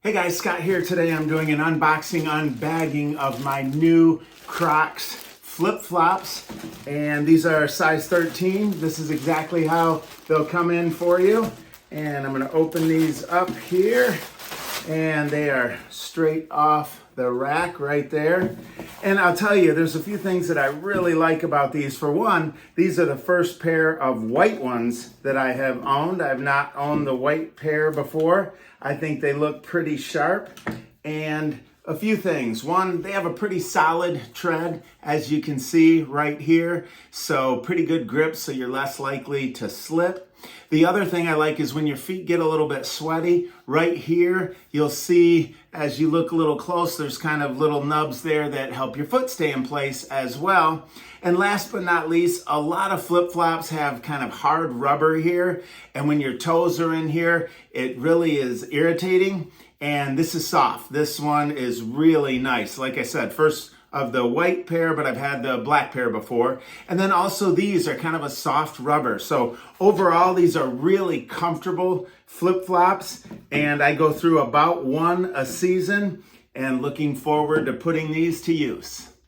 Hey guys, Scott here. Today I'm doing an unboxing, unbagging of my new Crocs Flip Flops. And these are size 13. This is exactly how they'll come in for you. And I'm gonna open these up here. And they are straight off the rack right there. And I'll tell you, there's a few things that I really like about these. For one, these are the first pair of white ones that I have owned. I've not owned the white pair before. I think they look pretty sharp. And a few things. One, they have a pretty solid tread, as you can see right here. So pretty good grip, so you're less likely to slip. The other thing I like is when your feet get a little bit sweaty, right here, you'll see as you look a little close, there's kind of little nubs there that help your foot stay in place as well. And last but not least, a lot of flip-flops have kind of hard rubber here. And when your toes are in here, it really is irritating. And this is soft. This one is really nice. Like I said, first of the white pair, but I've had the black pair before. And then also these are kind of a soft rubber. So overall, these are really comfortable flip-flops. And I go through about one a season and looking forward to putting these to use.